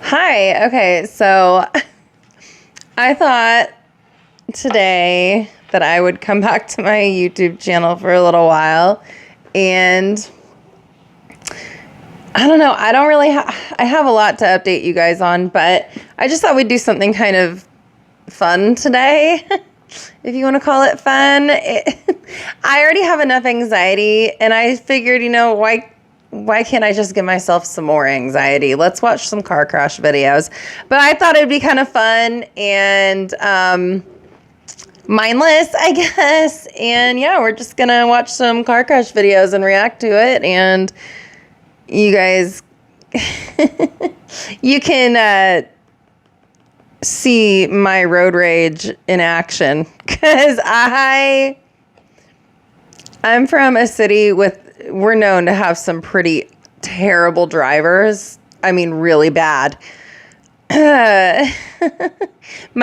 Hi. Okay, so I thought today that I would come back to my YouTube channel for a little while, and I don't know. I don't really I have a lot to update you guys on, but I just thought we'd do something kind of fun today, if you want to call it fun. I already have enough anxiety, and I figured, why can't I just give myself some more anxiety? Let's watch some car crash videos. But I thought it'd be kind of fun and mindless, I guess. And yeah, we're just going to watch some car crash videos and react to it. And you guys, you can see my road rage in action. Because I'm from a city we're known to have some pretty terrible drivers. I mean, really bad. My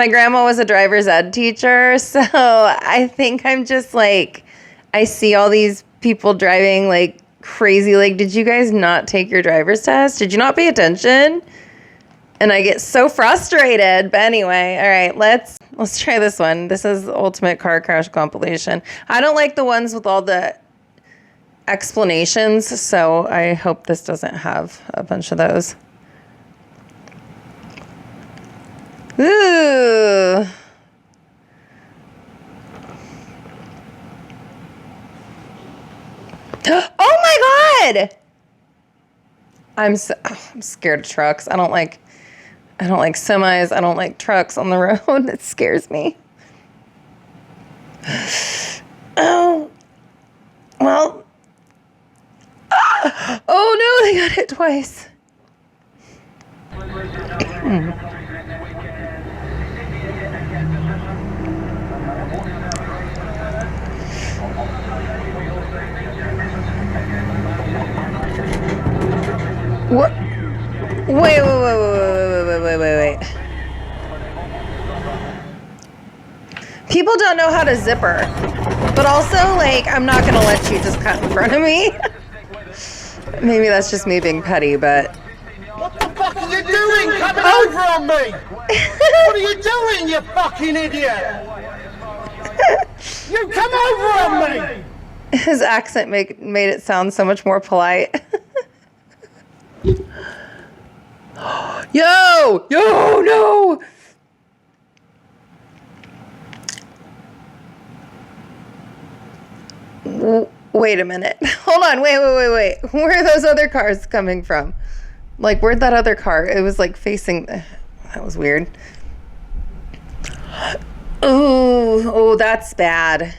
grandma was a driver's ed teacher, so I think I'm just like, I see all these people driving like crazy. Like, did you guys not take your driver's test? Did you not pay attention? And I get so frustrated. But anyway, all right, let's try this one. This is the ultimate car crash compilation. I don't like the ones with all the explanations, so I hope this doesn't have a bunch of those. Ooh. Oh my God! I'm scared of trucks. I don't like semis. I don't like trucks on the road. It scares me. Oh. Well. Oh no, they got hit twice. What? Wait. People don't know how to zipper. But also, like, I'm not gonna let you just cut in front of me. Maybe that's just me being petty, but... What the fuck are you doing coming over on me? What are you doing, you fucking idiot? You come over on me! His accent made it sound so much more polite. Yo, no! Wait a minute. Hold on. Wait. Where are those other cars coming from? Like, where'd that other car? It was like facing... That was weird. Oh, that's bad.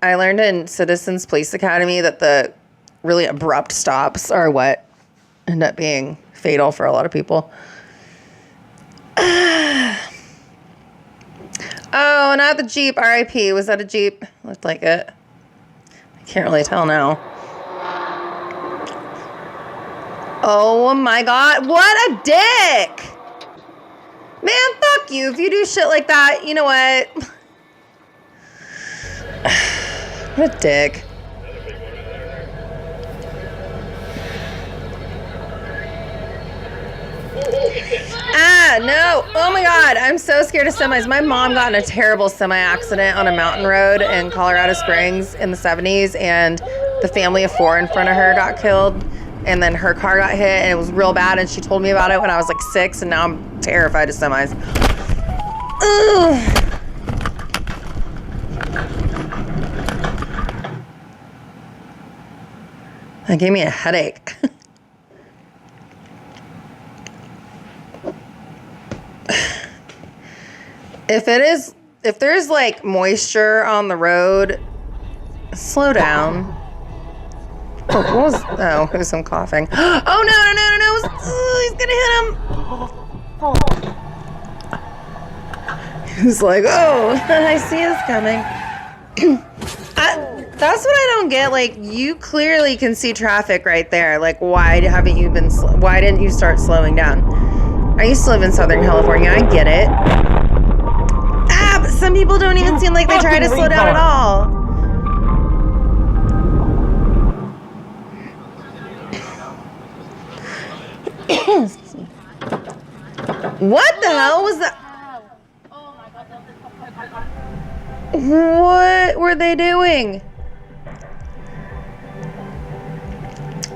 I learned in Citizens Police Academy that the really abrupt stops are what end up being fatal for a lot of people. Oh, not the Jeep. RIP. Was that a Jeep? Looked like it. Can't really tell now. Oh my God, what a dick! Man, fuck you. If you do shit like that, you know what? What a dick. No. Oh my God, I'm so scared of semis. My mom got in a terrible semi accident on a mountain road in Colorado Springs in the 70s, and the family of 4 in front of her got killed, and then her car got hit, and it was real bad, and she told me about it when I was like 6, and now I'm terrified of semis. Ugh. That gave me a headache. If there's like moisture on the road, slow down. Oh, it was him coughing. Oh no. He's gonna hit him. He's like, oh, I see this coming. That's what I don't get. Like, you clearly can see traffic right there. Like, why didn't you start slowing down? I used to live in Southern California. I get it. But some people don't even seem like they try to slow down at all. What the hell was that? What were they doing?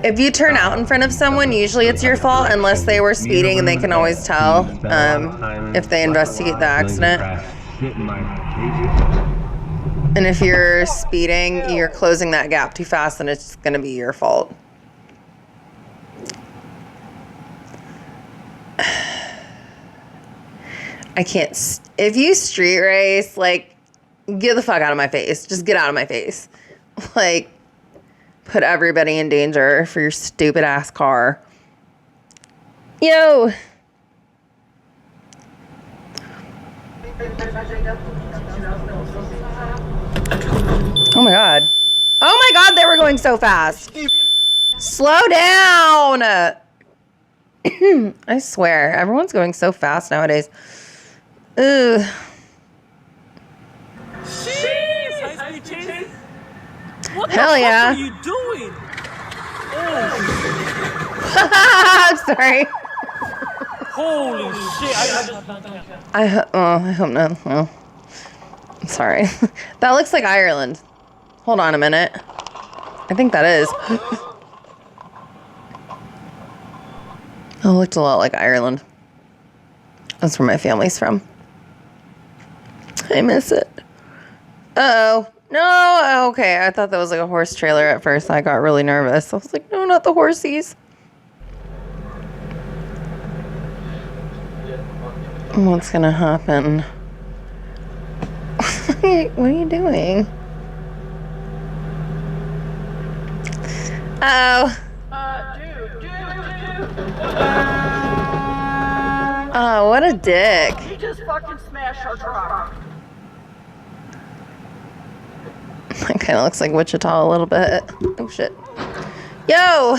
If you turn out in front of someone, usually it's your fault unless they were speeding, and they can always tell if they investigate the accident. And if you're speeding, you're closing that gap too fast, and it's going to be your fault. I can't. If you street race, like, get the fuck out of my face. Just get out of my face. Like, put everybody in danger for your stupid ass car. Yo. Oh my god. Oh my god, they were going so fast. Slow down. I swear, everyone's going so fast nowadays. Ugh. What Hell the yeah. fuck are you doing? I'm sorry. Holy shit. I hope not. Oh. I'm sorry. That looks like Ireland. Hold on a minute. I think that is. It looked a lot like Ireland. That's where my family's from. I miss it. Uh-oh. No, okay. I thought that was like a horse trailer at first. I got really nervous. I was like, no, not the horsies. What's gonna happen? What are you doing? Uh-oh. Oh, what a dick. He just fucking smashed our truck. That kind of looks like Wichita a little bit. Oh, shit. Yo!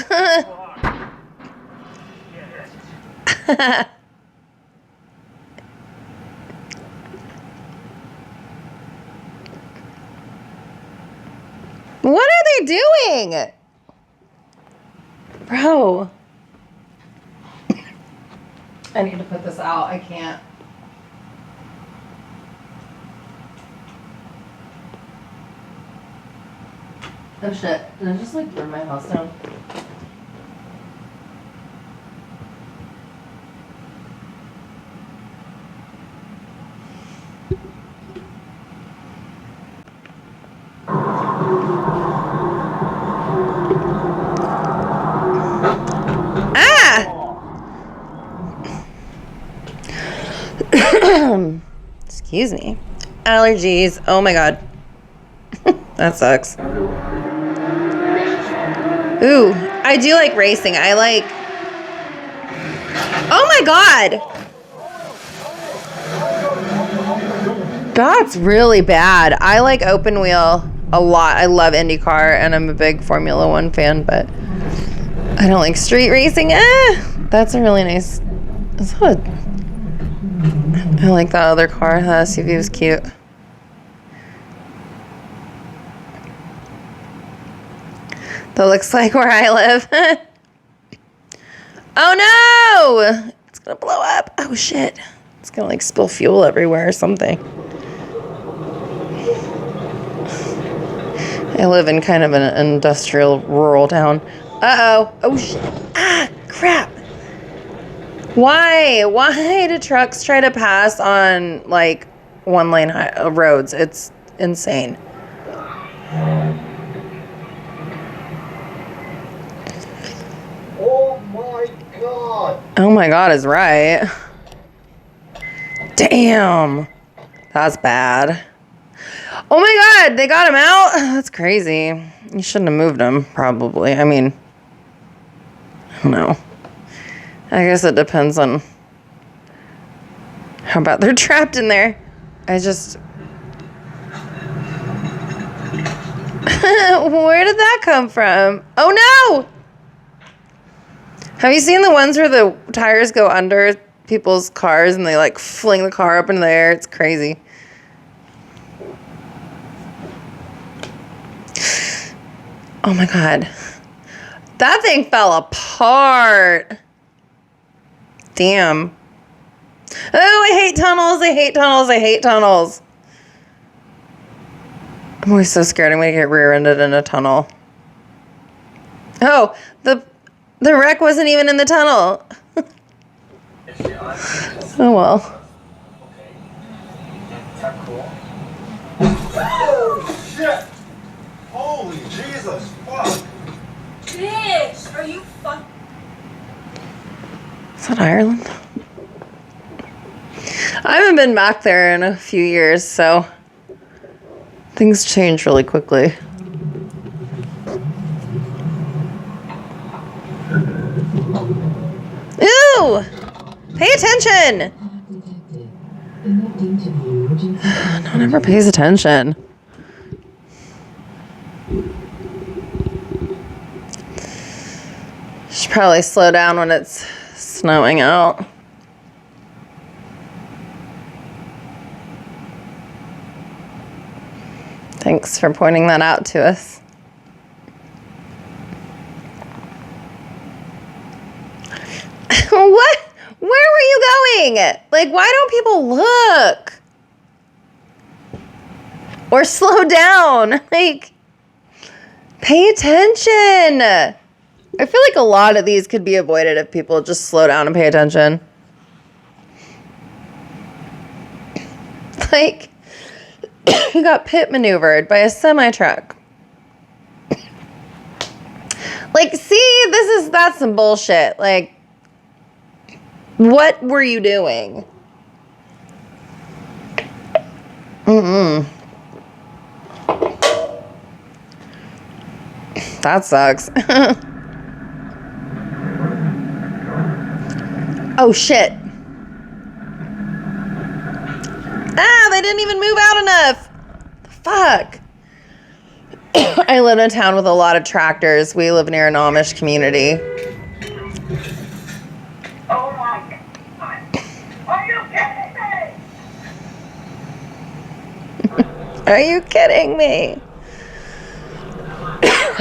What are they doing? Bro. I need to put this out. I can't. Oh shit. Did I just like burn my house down? Excuse me. Allergies. Oh my god. That sucks. Ooh, I do like racing. I like... Oh my god! That's really bad. I like open wheel a lot. I love IndyCar, and I'm a big Formula One fan, but I don't like street racing. That's a really nice... I like that other car. That SUV was cute. That looks like where I live. Oh no! It's gonna blow up. Oh shit. It's gonna like spill fuel everywhere or something. I live in kind of an industrial rural town. Uh-oh. Oh shit. Ah, crap. Why? Why do trucks try to pass on, like, one-lane roads? It's insane. Oh my god! Oh my god is right. Damn. That's bad. Oh my god, they got him out? That's crazy. You shouldn't have moved him, probably. I mean, I don't know. I guess it depends on how about they're trapped in there. I just... Where did that come from? Oh no! Have you seen the ones where the tires go under people's cars and they like fling the car up into the air? It's crazy. Oh my god. That thing fell apart. Damn. Oh, I hate tunnels. I hate tunnels. I hate tunnels. I'm always so scared I'm going to get rear-ended in a tunnel. Oh, the wreck wasn't even in the tunnel. Oh, well. Oh, shit! Holy Jesus, fuck! Bitch, are you fuck? Is that Ireland? I haven't been back there in a few years, so things change really quickly. Ew! Pay attention! No one ever pays attention. Should probably slow down when it's snowing out. Thanks for pointing that out to us. What? Where were you going? Like, why don't people look? Or slow down? Like, pay attention. I feel like a lot of these could be avoided if people just slow down and pay attention. Like, he got pit maneuvered by a semi-truck. Like, see, that's some bullshit. Like, what were you doing? That sucks. Oh, shit. Ah, they didn't even move out enough. Fuck. I live in a town with a lot of tractors. We live near an Amish community. Oh my God. Are you kidding me? Are you kidding me?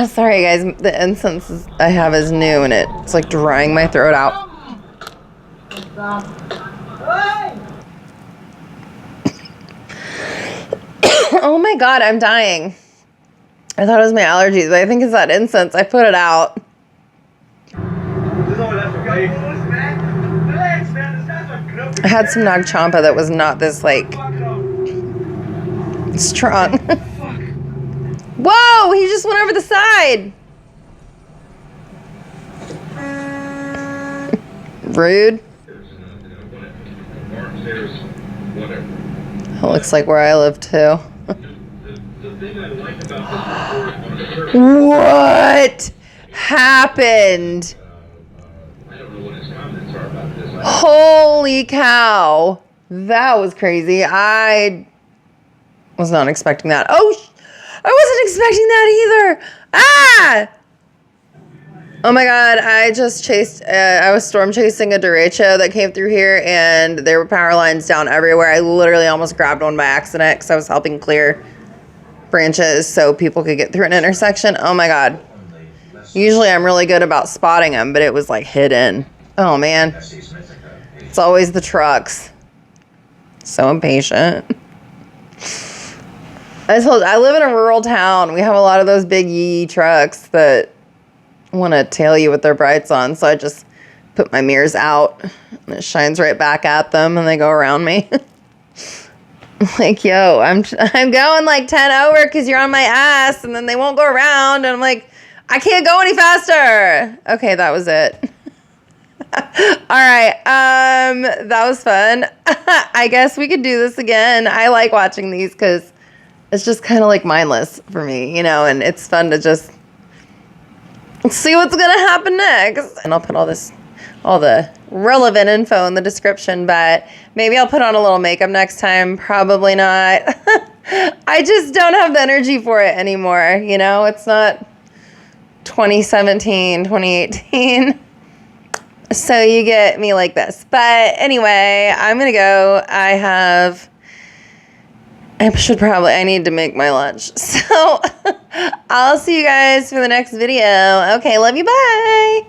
Sorry, guys. The incense I have is new, and it's like drying my throat out. Oh my God, I'm dying. I thought it was my allergies, but I think it's that incense. I put it out. I had some Nag Champa that was not this, like, strong. Whoa, he just went over the side. Rude. It looks like where I live too. What happened? Holy cow. That was crazy. I was not expecting that. Oh, I wasn't expecting that either. Ah! Oh my God, I just chased, I was storm chasing a derecho that came through here, and there were power lines down everywhere. I literally almost grabbed one by accident because I was helping clear branches so people could get through an intersection. Oh my God. Usually I'm really good about spotting them, but it was like hidden. Oh man. It's always the trucks. So impatient. I live in a rural town. We have a lot of those big yee trucks that want to tail you with their brights on, so I just put my mirrors out and it shines right back at them and they go around me. Like, yo, I'm going like 10 over because you're on my ass, and then they won't go around, and I'm like, I can't go any faster. Okay, that was it. All right, that was fun. I guess we could do this again. I like watching these because it's just kind of like mindless for me, you know, and it's fun to just see what's gonna happen next. And I'll put all the relevant info in the description, but maybe I'll put on a little makeup next time. Probably not. I just don't have the energy for it anymore, you know? It's not 2017, 2018. So you get me like this. But anyway, I'm gonna go. I need to make my lunch. So I'll see you guys for the next video. Okay, love you, bye.